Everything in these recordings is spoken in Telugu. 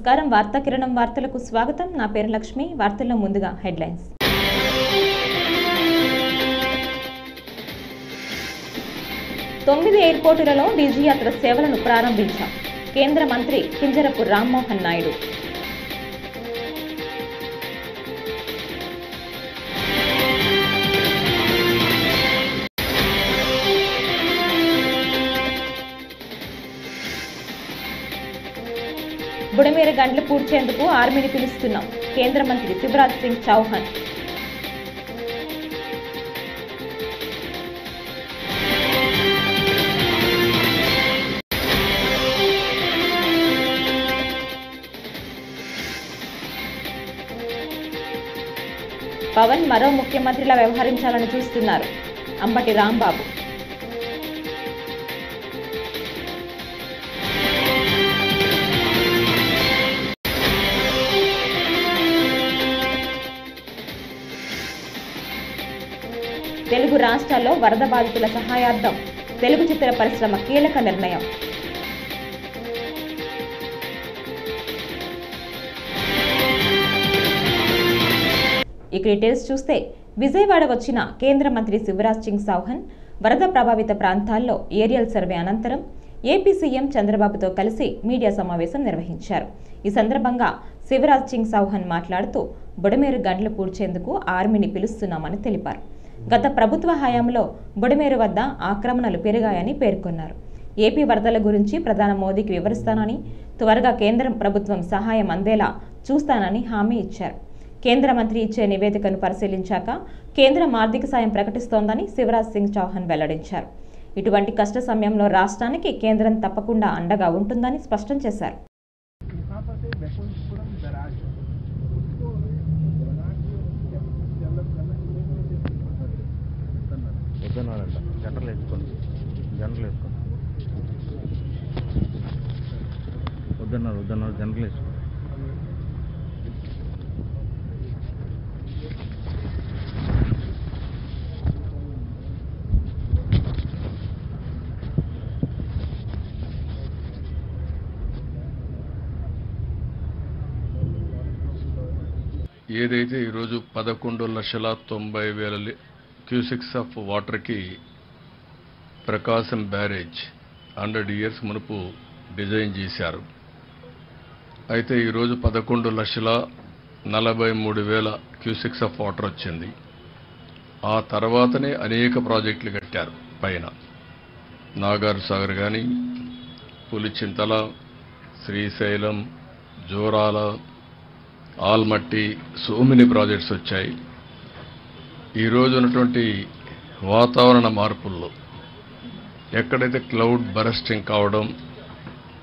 నమస్కారం వార్తా కిరణం వార్తలకు స్వాగతం నా పేరు లక్ష్మి వార్తల్లో ముందుగా హెడ్లైన్స్ 9 ఎయిర్పోర్టులలో డీజీ యాత్ర సేవలను ప్రారంభించాం కేంద్ర మంత్రి కింజరపు రామ్మోహన్ నాయుడు బుడమేరు గంటలు పూడ్చేందుకు ఆర్మీని పిలుస్తున్నాం కేంద్ర మంత్రి శివరాజ్ సింగ్ చౌహాన్ పవన్ మరో ముఖ్యమంత్రిలా వ్యవహరించాలని చూస్తున్నారు అంబటి రాంబాబు తెలుగు రాష్ట్రాల్లో వరద బాధితుల సహాయార్థం తెలుగు చిత్ర పరిశ్రమ కీలక నిర్ణయం ఇక డీటెయిల్స్ చూస్తే విజయవాడ వచ్చిన కేంద్ర మంత్రి శివరాజ్ సింగ్ చౌహాన్ వరద ప్రభావిత ప్రాంతాల్లో ఏరియల్ సర్వే అనంతరం ఏపీ సీఎం చంద్రబాబుతో కలిసి మీడియా సమావేశం నిర్వహించారు ఈ సందర్భంగా శివరాజ్ సింగ్ చౌహాన్ మాట్లాడుతూ బుడమేరు గంటలు పూడ్చేందుకు ఆర్మీని పిలుస్తున్నామని తెలిపారు గత ప్రభుత్వ హయాంలో బుడమేరు వద్ద ఆక్రమణలు పెరిగాయని పేర్కొన్నారు ఏపీ వరదల గురించి ప్రధాని మోదీకి వివరిస్తానని త్వరగా కేంద్ర ప్రభుత్వం సహాయం అందేలా చూస్తానని హామీ ఇచ్చారు కేంద్ర మంత్రి ఇచ్చే నివేదికను పరిశీలించాక కేంద్రం ఆర్థిక సాయం ప్రకటిస్తోందని శివరాజ్ సింగ్ చౌహాన్ వెల్లడించారు ఇటువంటి కష్ట సమయంలో రాష్ట్రానికి కేంద్రం తప్పకుండా అండగా ఉంటుందని స్పష్టం చేశారు వద్దన్నారు జనరల్ వేసుకో ఏదైతే ఈరోజు 11,90,000 క్యూసెక్స్ ఆఫ్ వాటర్కి ప్రకాశం బ్యారేజ్ 100 ఇయర్స్ మునుపు డిజైన్ చేశారు. అయితే ఈరోజు 11,43,000 క్యూసెక్స్ ఆఫ్ వాటర్ వచ్చింది. ఆ తర్వాతనే అనేక ప్రాజెక్టులు కట్టారు. పైన నాగార్ సాగర్ కానీ, Pulichintala, Srisailam, జోరాల, Almatti, so many projects వచ్చాయి. ఈరోజు ఉన్నటువంటి వాతావరణ మార్పుల్లో ఎక్కడైతే క్లౌడ్ బరస్టింగ్ కావడం,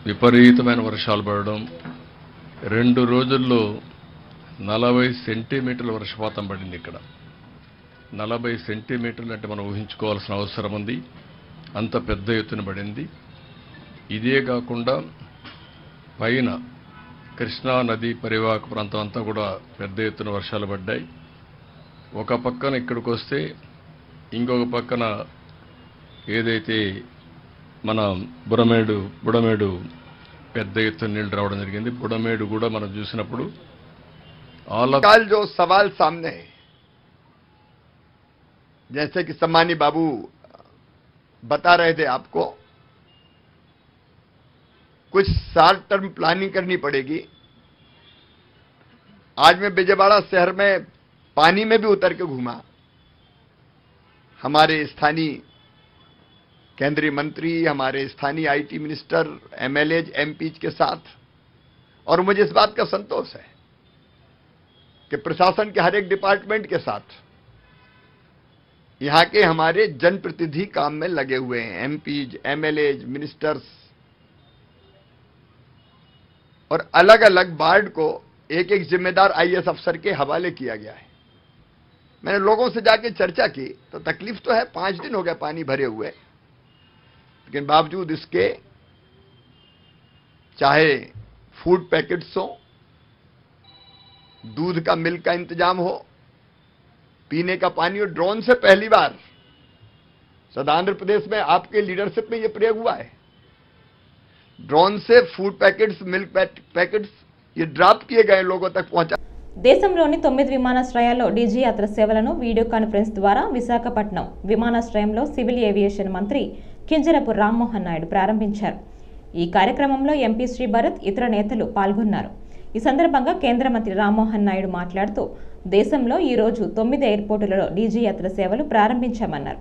విపరీతమైన వర్షాలు పడడం, 2 రోజుల్లో 40 సెంటీమీటర్ల వర్షపాతం పడింది. ఇక్కడ 40 సెంటీమీటర్లు అంటే మనం ఊహించుకోవాల్సిన అవసరం ఉంది. అంత పెద్ద ఎత్తున పడింది. ఇదే కాకుండా పైన కృష్ణా నది పరివాహక ప్రాంతం అంతా కూడా పెద్ద ఎత్తున వర్షాలు పడ్డాయి. ఒక పక్కన ఇక్కడికి వస్తే ఇంకొక పక్కన ఏదైతే మన బుడమేడు పెద్ద ఎత్తున నీళ్లు రావడం జరిగింది. బుడమేడు కూడా మనం చూసినప్పుడు कल जो सवाल सामने है, जैसे कि सम्मानी बाबू बता रहे थे आपको, कुछ शॉर्ट टर्म प्लानिंग करनी पड़ेगी. आज मैं विजयवाड़ा शहर में पानी में भी उतर के घूमा. हमारे स्थानीय केंद्रीय मंत्री, हमारे स्थानीय आईटी मिनिस्टर, एमएलएज, एमपीज के साथ, और मुझे इस बात का संतोष है कि प्रशासन के हर एक डिपार्टमेंट के साथ यहां के हमारे जनप्रतिनिधि काम में लगे हुए हैं. एमपीज, एमएलएज, मिनिस्टर्स, और अलग अलग वार्ड को एक एक जिम्मेदार आईएएस अफसर के हवाले किया गया है. मैंने लोगों से जाके चर्चा की तो तकलीफ तो है, 5 दिन हो गए पानी भरे हुए, लेकिन बावजूद इसके चाहे फूड पैकेट्स हो, दूध का, मिल्क का इंतजाम हो, पीने का पानी हो. ड्रोन से पहली बार सदा आंध्र प्रदेश में आपके लीडरशिप में यह प्रयोग हुआ है. ड्रोन से फूड पैकेट्स, मिल्क पैकेट्स ये ड्रॉप किए गए लोगों तक पहुंचा। దేశంలోని 9 విమానాశ్రయాల్లో డీజీ యాత్ర సేవలను వీడియో కాన్ఫరెన్స్ ద్వారా విశాఖపట్నం విమానాశ్రయంలో సివిల్ ఏవియేషన్ మంత్రి కింజరపు రామ్మోహన్ నాయుడు ప్రారంభించారు. ఈ కార్యక్రమంలో ఎంపీ శ్రీ భరత్ ఇతర నేతలు పాల్గొన్నారు. ఈ సందర్భంగా కేంద్ర మంత్రి రామ్మోహన్ నాయుడు మాట్లాడుతూ దేశంలో ఈ రోజు 9 ఎయిర్పోర్టులలో డీజీ యాత్ర సేవలు ప్రారంభించామన్నారు.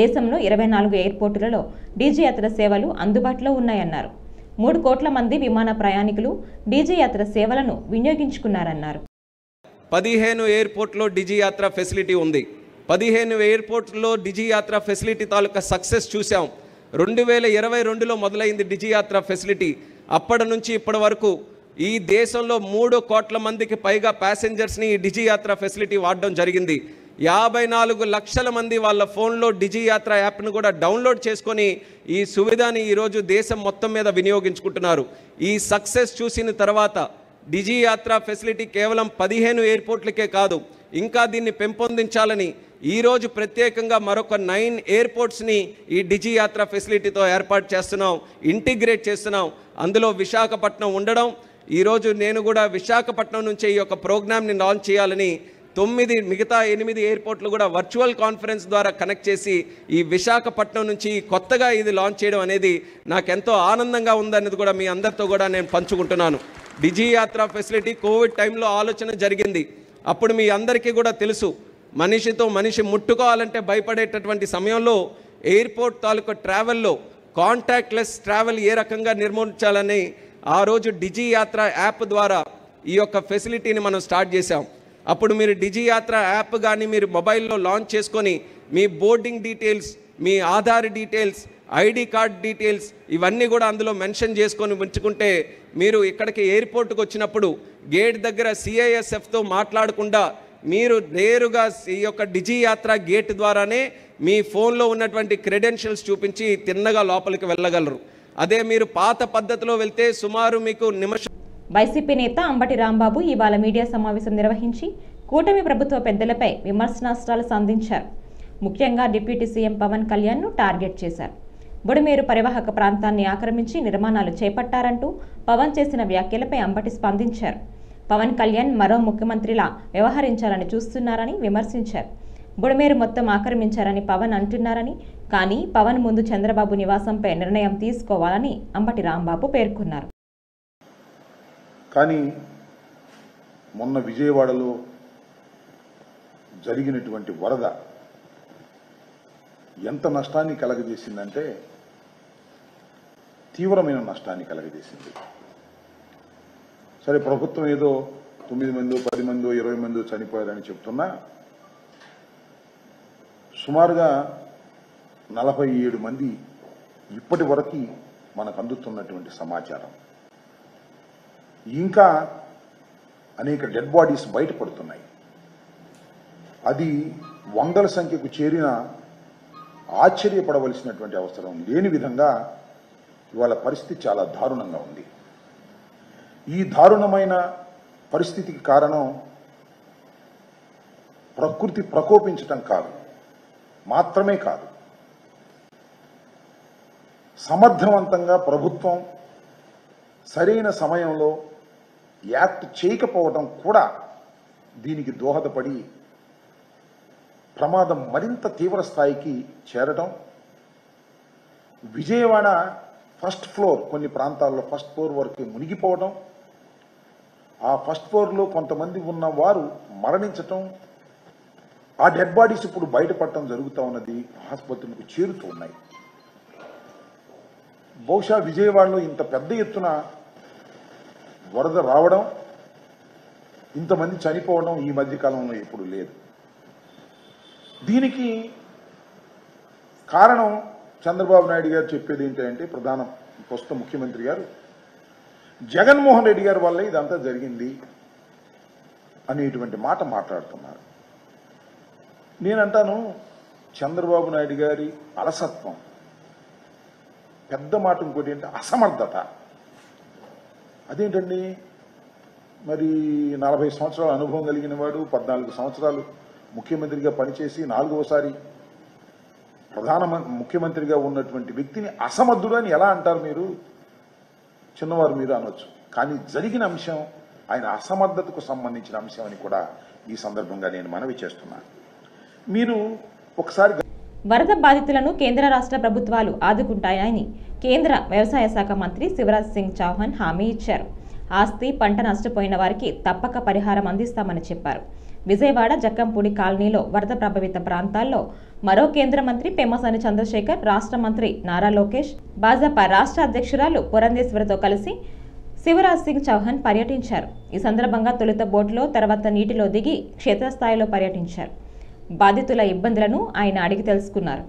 దేశంలో 24 ఎయిర్పోర్టులలో డీజీ యాత్ర సేవలు అందుబాటులో ఉన్నాయన్నారు. 3 కోట్ల మంది విమాన ప్రయాణికులు డీజీ యాత్ర సేవలను వినియోగించుకున్నారన్నారు. 15 ఎయిర్పోర్ట్లో డిజి యాత్ర ఫెసిలిటీ ఉంది. 15 ఎయిర్పోర్ట్లో డిజి యాత్ర ఫెసిలిటీ తాలూకా సక్సెస్ చూసాం. 2022లో మొదలైంది డిజి యాత్ర ఫెసిలిటీ. అప్పటి నుంచి ఇప్పటి వరకు ఈ దేశంలో 3 కోట్ల మందికి పైగా ప్యాసింజర్స్ని ఈ డిజి యాత్ర ఫెసిలిటీ వాడడం జరిగింది. 54 లక్షల మంది వాళ్ళ ఫోన్లో డిజి యాత్ర యాప్ను కూడా డౌన్లోడ్ చేసుకొని ఈ సువిధాని ఈరోజు దేశం మొత్తం మీద వినియోగించుకుంటున్నారు. ఈ సక్సెస్ చూసిన తర్వాత డిజి యాత్ర ఫెసిలిటీ కేవలం 15 ఎయిర్పోర్ట్లకే కాదు, ఇంకా దీన్ని పెంపొందించాలని ఈరోజు ప్రత్యేకంగా మరొక 9 ఎయిర్పోర్ట్స్ని ఈ డిజి యాత్ర ఫెసిలిటీతో ఏర్పాటు చేస్తున్నాం, ఇంటిగ్రేట్ చేస్తున్నాం. అందులో విశాఖపట్నం ఉండడం, ఈరోజు నేను కూడా విశాఖపట్నం నుంచే ఈ యొక్క ప్రోగ్రామ్ని లాంచ్ చేయాలని మిగతా 8 ఎయిర్పోర్ట్లు కూడా వర్చువల్ కాన్ఫరెన్స్ ద్వారా కనెక్ట్ చేసి ఈ విశాఖపట్నం నుంచి కొత్తగా ఇది లాంచ్ చేయడం అనేది నాకెంతో ఆనందంగా ఉందనేది కూడా మీ అందరితో కూడా నేను పంచుకుంటున్నాను. డిజి యాత్ర ఫెసిలిటీ కోవిడ్ టైంలో ఆలోచన జరిగింది. అప్పుడు మీ అందరికీ కూడా తెలుసు, మనిషితో మనిషి ముట్టుకోవాలంటే భయపడేటటువంటి సమయంలో ఎయిర్పోర్ట్ తాలూకా ట్రావెల్లో కాంటాక్ట్లెస్ ట్రావెల్ ఏ రకంగా నిర్మూలించాలని ఆ రోజు డిజి యాత్ర యాప్ ద్వారా ఈ యొక్క ఫెసిలిటీని మనం స్టార్ట్ చేశాం. అప్పుడు మీరు డిజి యాత్ర యాప్ కానీ మీరు మొబైల్లో లాంచ్ చేసుకొని మీ బోర్డింగ్ డీటెయిల్స్, మీ Aadhaar details, ID card details ఇవన్నీ కూడా అందులో మెన్షన్ చేసుకొని ఉంచుకుంటే మీరు ఇక్కడికి ఎయిర్పోర్ట్కి వచ్చినప్పుడు గేట్ దగ్గర సిఐఎస్ఎఫ్తో మాట్లాడకుండా మీరు నేరుగా ఈ యొక్క డిజి యాత్ర గేట్ ద్వారానే మీ ఫోన్లో ఉన్నటువంటి క్రెడెన్షియల్స్ చూపించి తిన్నగా లోపలికి వెళ్ళగలరు. అదే మీరు పాత పద్ధతిలో వెళ్తే సుమారు మీకు నిమిషం. వైసీపీ నేత అంబటి రాంబాబు ఇవాళ మీడియా సమావేశం నిర్వహించి కూటమి ప్రభుత్వ పెద్దలపై విమర్శనాస్త్రాలు సంధించారు. ముఖ్యంగా డిప్యూటీ సీఎం పవన్ కళ్యాణ్ను టార్గెట్ చేశారు. బుడమేరు పరివాహక ప్రాంతాన్ని ఆక్రమించి నిర్మాణాలు చేపట్టారంటూ పవన్ చేసిన వ్యాఖ్యలపై అంబటి స్పందించారు. పవన్ కళ్యాణ్ మరో ముఖ్యమంత్రిలా వ్యవహరించాలని చూస్తున్నారని విమర్శించారు. బుడమేరు మొత్తం ఆక్రమించారని పవన్ అంటున్నారని, కానీ పవన్ ముందు చంద్రబాబు నివాసంపై నిర్ణయం తీసుకోవాలని అంబటి రాంబాబు పేర్కొన్నారు. కానీ మొన్న విజయవాడలో జరిగినటువంటి వరద ఎంత నష్టాన్ని కలగజేసిందంటే తీవ్రమైన నష్టాన్ని కలగజేసింది. సరే, ప్రభుత్వం ఏదో 9 మందో 10 మందో 20 మందో చనిపోయారని చెప్తున్నా, సుమారుగా 47 మంది ఇప్పటి వరకు మనకు అందుతున్నటువంటి సమాచారం. ఇంకా అనేక డెడ్ బాడీస్ బయటపడుతున్నాయి. అది వందల సంఖ్యకు చేరిన ఆశ్చర్యపడవలసినటువంటి అవసరం లేని విధంగా ఇవాళ పరిస్థితి చాలా దారుణంగా ఉంది. ఈ దారుణమైన పరిస్థితికి కారణం ప్రకృతి ప్రకోపించటం మాత్రమే కాదు, సమర్థవంతంగా ప్రభుత్వం సరైన సమయంలో యాక్ట్ చేయకపోవడం కూడా దీనికి దోహదపడి ప్రమాదం మరింత తీవ్ర స్థాయికి చేరడం. విజయవాడ ఫస్ట్ ఫ్లోర్, కొన్ని ప్రాంతాల్లో ఫస్ట్ ఫ్లోర్ వరకు మునిగిపోవడం, ఆ ఫస్ట్ ఫ్లోర్లో కొంతమంది ఉన్న వారు మరణించటం, ఆ డెడ్ బాడీస్ ఇప్పుడు బయటపడటం జరుగుతూ ఉన్నది, ఆసుపత్రులకు చేరుతూ ఉన్నాయి. బహుశా విజయవాడలో ఇంత పెద్ద ఎత్తున వరద రావడం, ఇంతమంది చనిపోవడం ఈ మధ్యకాలంలో ఎప్పుడు లేదు. దీనికి కారణం చంద్రబాబు నాయుడు గారు చెప్పేది ఏంటంటే, ప్రస్తుత ముఖ్యమంత్రి గారు జగన్మోహన్ రెడ్డి గారి వల్ల ఇదంతా జరిగింది అనేటువంటి మాట మాట్లాడుతున్నారు. నేనంటాను, చంద్రబాబు నాయుడు గారి అలసత్వం, పెద్ద మాట ఇంకోటి ఏంటి, అసమర్థత. అదేంటండి, మరి 40 సంవత్సరాల అనుభవం కలిగిన వాడు, 14 సంవత్సరాలు ముఖ్యమంత్రిగా పనిచేసి 4వసారి ముఖ్యమంత్రిగా ఉన్నటువంటి వ్యక్తిని అసమర్థుడు అని ఎలా అంటారు మీరు? చిన్నవారు మీరు అనొచ్చు. కానీ జరిగిన అంశం ఆయన అసమర్థతకు సంబంధించిన అంశం అని కూడా ఈ సందర్భంగా నేను మనవి చేస్తున్నాను. మీరు ఒకసారి వరద బాధితులను కేంద్ర రాష్ట్ర ప్రభుత్వాలు ఆదుకుంటాయని కేంద్ర వ్యవసాయ శాఖ మంత్రి శివరాజ్ సింగ్ చౌహాన్ హామీ ఇచ్చారు. ఆస్తి పంట నష్టపోయిన వారికి తప్పక పరిహారం అందిస్తామని చెప్పారు. విజయవాడ జక్కంపూడి కాలనీలో వరద ప్రభావిత ప్రాంతాల్లో మరో కేంద్ర మంత్రి పెమ్మసాని చంద్రశేఖర్, రాష్ట్ర మంత్రి నారా లోకేష్, భాజపా రాష్ట్ర అధ్యక్షురాలు పురంధేశ్వరితో కలిసి శివరాజ్ సింగ్ చౌహాన్ పర్యటించారు. ఈ సందర్భంగా తొలుత బోట్లో, తర్వాత నీటిలో దిగి క్షేత్రస్థాయిలో పర్యటించారు. బాధితుల ఇబ్బందులను ఆయన అడిగి తెలుసుకున్నారు.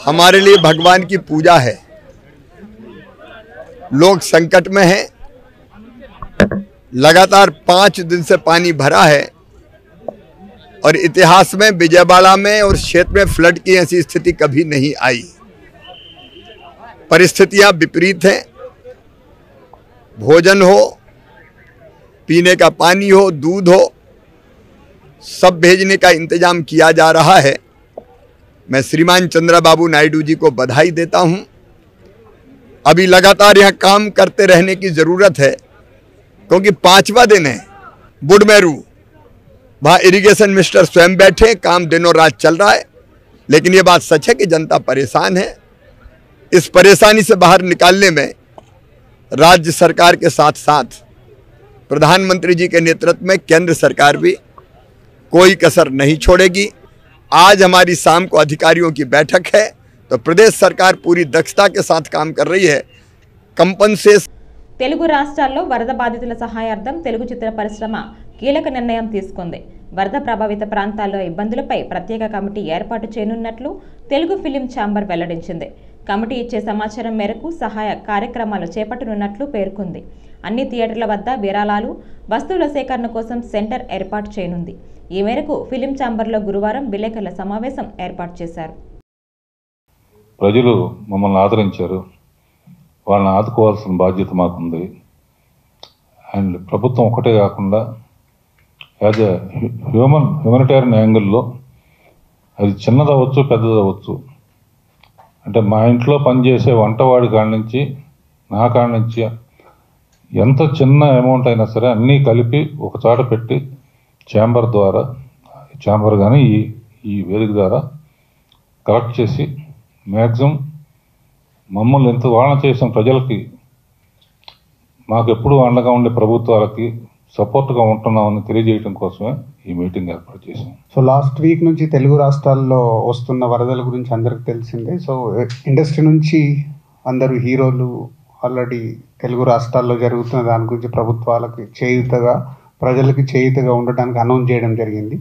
हमारे लिए भगवान की पूजा है। लोग संकट में हैं, लगातार 5 दिन से पानी भरा है और इतिहास में विजयवाड़ा में और क्षेत्र में फ्लड की ऐसी स्थिति कभी नहीं आई। परिस्थितियां विपरीत हैं। भोजन हो, पीने का पानी हो, दूध हो, सब भेजने का इंतजाम किया जा रहा है। मैं श्रीमान चंद्रबाबू नायडू जी को बधाई देता हूं। अभी लगातार यहां काम करते रहने की जरूरत है, क्योंकि 5वां दिन है। बुडमेरू वहां इरिगेशन मिनिस्टर स्वयं बैठे, काम दिनों रात चल रहा है। लेकिन यह बात सच है कि जनता परेशान है। इस परेशानी से बाहर निकालने में राज्य सरकार के साथ साथ प्रधानमंत्री जी के नेतृत्व में केंद्र सरकार भी कोई कसर नहीं छोड़ेगी। आज हमारी शाम को अधिकारियों की बैठक है, तो प्रदेश सरकार पूरी दक्षता के साथ काम कर रही है। कंपनसेशन తెలుగు రాష్ట్రాల్లో వరద బాధితుల సహాయార్థం తెలుగు చిత్ర పరిశ్రమ కీలక నిర్ణయం తీసుకుంది. వరద ప్రభావిత ప్రాంతాల్లో ఇబ్బందులపై ప్రత్యేక కమిటీ ఏర్పాటు చేయనున్నట్లు తెలుగు ఫిలిం ఛాంబర్ వెల్లడించింది. కమిటీ ఇచ్చే సమాచారం మేరకు సహాయ కార్యక్రమాలు చేపట్టనున్నట్లు పేర్కొంది. అన్ని థియేటర్ల వద్ద విరాళాలు, వస్తువుల సేకరణ కోసం సెంటర్ ఏర్పాటు చేయనుంది. ఈ మేరకు ఫిలిం ఛాంబర్లో గురువారం విలేకరుల సమావేశం ఏర్పాటు చేశారు. ప్రజలు మమ్మల్ని ఆదరించారు. వాళ్ళని ఆదుకోవాల్సిన బాధ్యత మాకుంది. అండ్ ప్రభుత్వం ఒకటే కాకుండా యాజ్ ఎ హ్యూమనిటేరియన్ యాంగిల్లో అది చిన్నదవచ్చు పెద్దదవచ్చు, అంటే మా ఇంట్లో పనిచేసే వంటవాడి కాడి నుంచి నా కాడి నుంచి ఎంత చిన్న అమౌంట్ అయినా సరే అన్నీ కలిపి ఒక చోట పెట్టి ఛాంబర్ కానీ ఈ వేదిక ద్వారా కలెక్ట్ చేసి మ్యాక్సిమం మమ్మల్ని ఎంత వాదన చేసిన ప్రజలకి మాకు ఎప్పుడూ అండగా ఉండే ప్రభుత్వాలకి సపోర్ట్గా ఉంటున్నామని తెలియజేయడం కోసమే ఈ మీటింగ్ ఏర్పాటు చేశాం. సో లాస్ట్ వీక్ నుంచి తెలుగు రాష్ట్రాల్లో వస్తున్న వరదల గురించి అందరికి తెలిసిందే. సో ఇండస్ట్రీ నుంచి అందరూ హీరోలు ఆల్రెడీ తెలుగు రాష్ట్రాల్లో జరుగుతున్న దాని గురించి ప్రభుత్వాలకి చేయూతగా, ప్రజలకి చేయూతగా ఉండడానికి అనౌన్స్ చేయడం జరిగింది.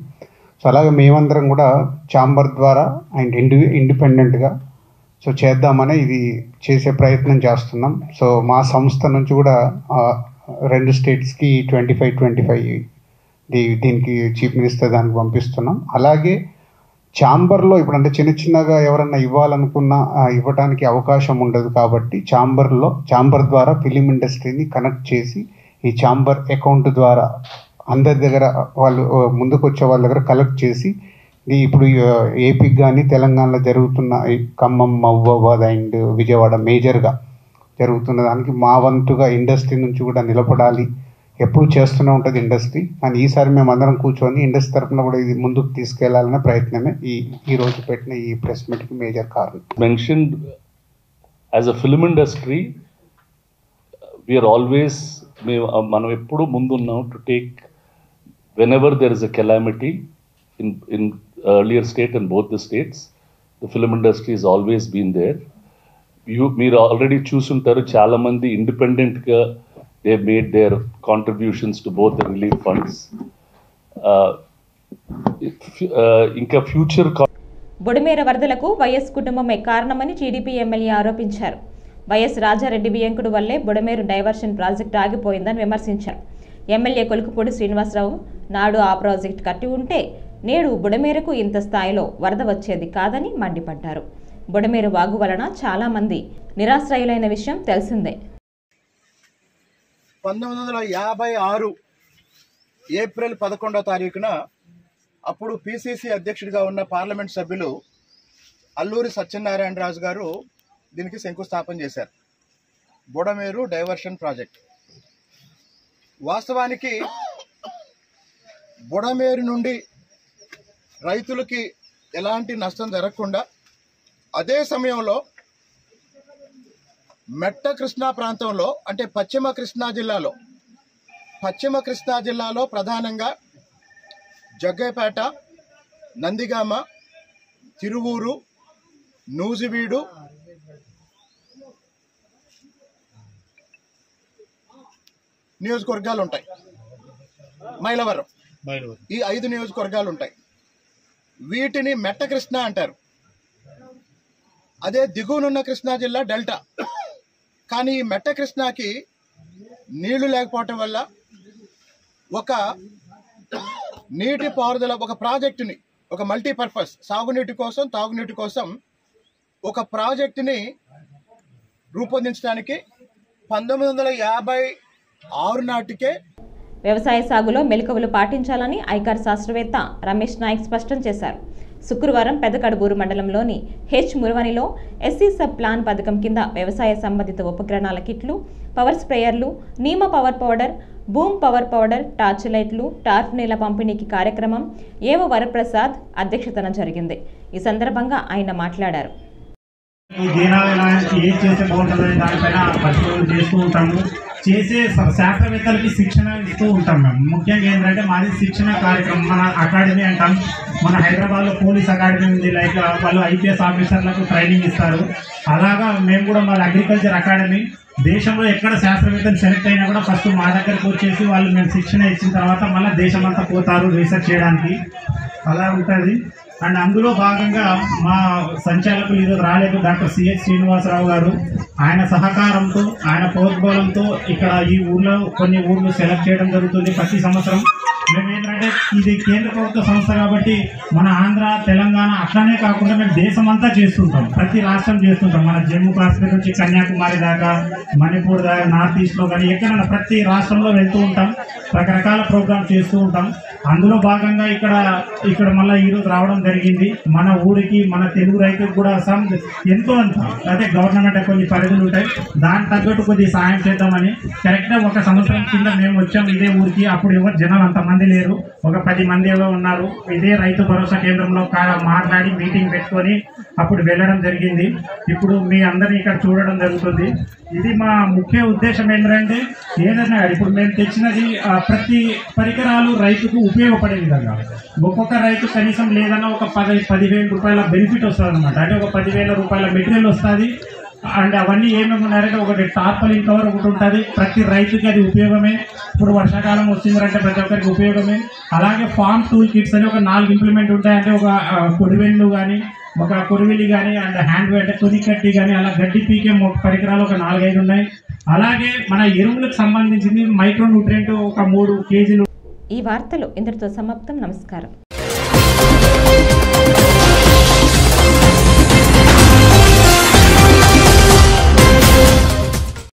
సో అలాగే మేమందరం కూడా ఛాంబర్ ద్వారా అండ్ ఇండిపెండెంట్గా సో చేద్దామని ఇది చేసే ప్రయత్నం చేస్తున్నాం. సో మా సంస్థ నుంచి కూడా 2 స్టేట్స్కి 25 దీనికి చీఫ్ మినిస్టర్ దానికి పంపిస్తున్నాం. అలాగే ఛాంబర్లో ఇప్పుడు అంటే చిన్నగా ఎవరన్నా ఇవ్వాలనుకున్నా ఇవ్వడానికి అవకాశం ఉండదు కాబట్టి ఛాంబర్ ద్వారా ఫిలిం ఇండస్ట్రీని కనెక్ట్ చేసి ఈ ఛాంబర్ అకౌంట్ ద్వారా అందరి దగ్గర వాళ్ళు ముందుకు వచ్చే వాళ్ళ దగ్గర కలెక్ట్ చేసి ఇప్పుడు ఏపీకి కానీ తెలంగాణలో జరుగుతున్న ఖమ్మం, మహబూబాబాద్ అండ్ విజయవాడ మేజర్గా జరుగుతున్న దానికి మా వంతుగా ఇండస్ట్రీ నుంచి కూడా నిలబడాలి. ఎప్పుడు చేస్తూనే ఉంటుంది ఇండస్ట్రీ. అండ్ ఈసారి మేము అందరం కూర్చొని ఇండస్ట్రీ తరఫున కూడా ఇది ముందుకు తీసుకెళ్లాలనే ప్రయత్నమే ఈ రోజు పెట్టిన ఈ ప్రెస్ మీట్కి మేజర్ కారణం. Mentioned as a film industry, we are always మనం ఎప్పుడు ముందున్నాం to take whenever there is a calamity in earlier state and both the states, the film industry has always been there. మీరు ఆల్రెడీ చూసుంటారు, చాలా మంది ఇండిపెండెంట్ గా they have made their contributions to both the relief funds. ఇంకా ఫ్యూచర్ బుడమేర వరదలకు వైఎస్ కుటుంబమే కారణమని టీడీపీ ఎమ్మెల్యే ఆరోపించారు. వైఎస్ రాజారెడ్డి బియ్యంకుడు వల్లే బుడమేరు డైవర్షన్ ప్రాజెక్టు ఆగిపోయిందని విమర్శించారు. ఎమ్మెల్యే కొలుకుపూడి శ్రీనివాసరావు నాడు ఆ ప్రాజెక్టు కట్టి ఉంటే నేడు బుడమేరకు ఇంత స్థాయిలో వరద వచ్చేది కాదని మండిపడ్డారు. బుడమేరు వాగు వలన చాలా మంది నిరాశ్రయులైన విషయం తెలిసిందే. 1956 ఏప్రిల్ 11వ తారీఖున అప్పుడు పిసిసి అధ్యక్షుడిగా ఉన్న పార్లమెంట్ సభ్యులు అల్లూరి సత్యనారాయణరాజు గారు దీనికి శంకుస్థాపన చేశారు. Budameru diversion project. వాస్తవానికి బుడమేరు నుండి రైతులకి ఎలాంటి నష్టం జరగకుండా అదే సమయంలో మెట్ట కృష్ణా ప్రాంతంలో అంటే పశ్చిమ కృష్ణా జిల్లాలో ప్రధానంగా జగ్గైపేట, నందిగామ, తిరువూరు, నూజివీడు, నియోజకవర్గాలు ఉంటాయి. మైలవరం, ఈ 5 నియోజకవర్గాలు ఉంటాయి. వీటిని మెట్ట కృష్ణ అంటారు. అదే దిగువనున్న కృష్ణా జిల్లా డెల్టా. కానీ ఈ మెట్ట కృష్ణాకి నీళ్లు లేకపోవటం వల్ల ఒక నీటి పారుదల ఒక ప్రాజెక్టుని, ఒక మల్టీపర్పస్ సాగునీటి కోసం తాగునీటి కోసం ఒక ప్రాజెక్టుని రూపొందించడానికి 1956 నాటికే వ్యవసాయ సాగులో మెలకువలు పాటించాలని ఐకార్ శాస్త్రవేత్త రమేష్ నాయక్ స్పష్టం చేశారు. శుక్రవారం పెదకడుగూరు మండలంలోని మురవనిలో ఎస్సీ సబ్ ప్లాన్ పథకం కింద వ్యవసాయ సంబంధిత ఉపకరణాల కిట్లు, పవర్ స్ప్రేయర్లు, నీమ power powder, boom power powder, torch లైట్లు, టార్ఫ్ నీళ్ల పంపిణీకి కార్యక్రమం ఏవో వరప్రసాద్ అధ్యక్షతన జరిగింది. ఈ సందర్భంగా ఆయన మాట్లాడారు. చేసే శాస్త్రవేత్తలకి శిక్షణ ఇస్తూ ఉంటాం మేము. ముఖ్యంగా ఏంటంటే మాది శిక్షణ కార్యక్రమం. మన అకాడమీ అంటాం. మన హైదరాబాద్లో పోలీస్ అకాడమీ ఉంది. లైక్ వాళ్ళు ఐపీఎస్ ఆఫీసర్లకు ట్రైనింగ్ ఇస్తారు. అలాగా మేము కూడా మాది అగ్రికల్చర్ అకాడమీ. దేశంలో ఎక్కడ శాస్త్రవేత్తలు సెలెక్ట్ అయినా కూడా ఫస్ట్ మా దగ్గరకు వచ్చేసి వాళ్ళు మేము శిక్షణ ఇచ్చిన తర్వాత మళ్ళీ దేశమంతా పోతారు రీసెర్చ్ చేయడానికి. అలా ఉంటుంది. అండ్ అందులో భాగంగా మా సంచాలకులు ఈరోజు రాలేదు, డాక్టర్ సిహెచ్ శ్రీనివాసరావు గారు. ఆయన సహకారంతో, ఆయన ప్రోద్బలంతో ఇక్కడ ఈ ఊర్లో కొన్ని ఊర్లు సెలెక్ట్ చేయడం జరుగుతుంది ప్రతి సంవత్సరం. మేము ఏంటంటే ఇది కేంద్ర ప్రభుత్వ సంస్థ కాబట్టి మన ఆంధ్ర, తెలంగాణ అట్లానే కాకుండా మేము దేశమంతా చేస్తుంటాం. ప్రతి రాష్ట్రం చేస్తుంటాం. మన జమ్మూ కాశ్మీర్ నుంచి కన్యాకుమారి దాకా, మణిపూర్ దాకా, నార్త్ ఈస్ట్లో కానీ ఎక్కడైనా ప్రతి రాష్ట్రంలో వెళ్తూ ఉంటాం. రకరకాల ప్రోగ్రామ్స్ చేస్తూ ఉంటాం. అందులో భాగంగా ఇక్కడ మళ్ళీ ఈరోజు రావడం జరిగింది. మన ఊరికి, మన తెలుగు రైతులకు కూడా ఎంతో అంత అదే గవర్నమెంట్ కొన్ని పరిధులు ఉంటాయి, దానికి తగ్గట్టు కొద్దిగా సాయం చేద్దామని కరెక్ట్గా 1 సంవత్సరం కింద మేము వచ్చాం ఇదే ఊరికి. అప్పుడు ఎవరు జనాలు అంతమంది లేరు, ఒక 10 మంది ఏవో ఉన్నారు. ఇదే రైతు భరోసా కేంద్రంలో మాట్లాడి మీటింగ్ పెట్టుకొని అప్పుడు వెళ్ళడం జరిగింది. ఇప్పుడు మీ అందరినీ ఇక్కడ చూడడం జరుగుతుంది. ఇది మా ముఖ్య ఉద్దేశం ఏంటంటే ఏదైనా ఇప్పుడు మేము తెచ్చినది ప్రతి పరికరాలు రైతుకు ఉపయోగపడే విధంగా. ఒక్కొక్క రైతు కనీసం లేదన్నా ఒక 10,000 రూపాయల బెనిఫిట్ వస్తుంది అనమాట. అంటే ఒక 10,000 రూపాయల మెటీరియల్ వస్తుంది. అండ్ అవన్నీ ఏమేమి ఉన్నారంటే ఒకటి టార్పలిన్ కవర్ ఒకటి ఉంటుంది. ప్రతి రైతుకి అది ఉపయోగమే. ఇప్పుడు వర్షాకాలం వచ్చిందంటే ప్రతి ఒక్కరికి ఉపయోగమే. అలాగే ఫార్మ్ టూల్ కిట్స్ అని ఒక 4 ఇంప్లిమెంట్ ఉంటాయి. అంటే ఒక కొడివెళ్ళు కానీ, ఒక కొరివిలి కానీ, అండ్ హ్యాండ్ అంటే తుని కట్టి కానీ, అలా గడ్డి పీకే పరికరాలు ఒక 4-5 ఉన్నాయి. అలాగే మన ఎరువులకు సంబంధించింది మైక్రో న్యూట్రియంట్ ఒక 3 కేజీలు. ఈ వార్తలు ఇంతటితో సమాప్తం. నమస్కారం.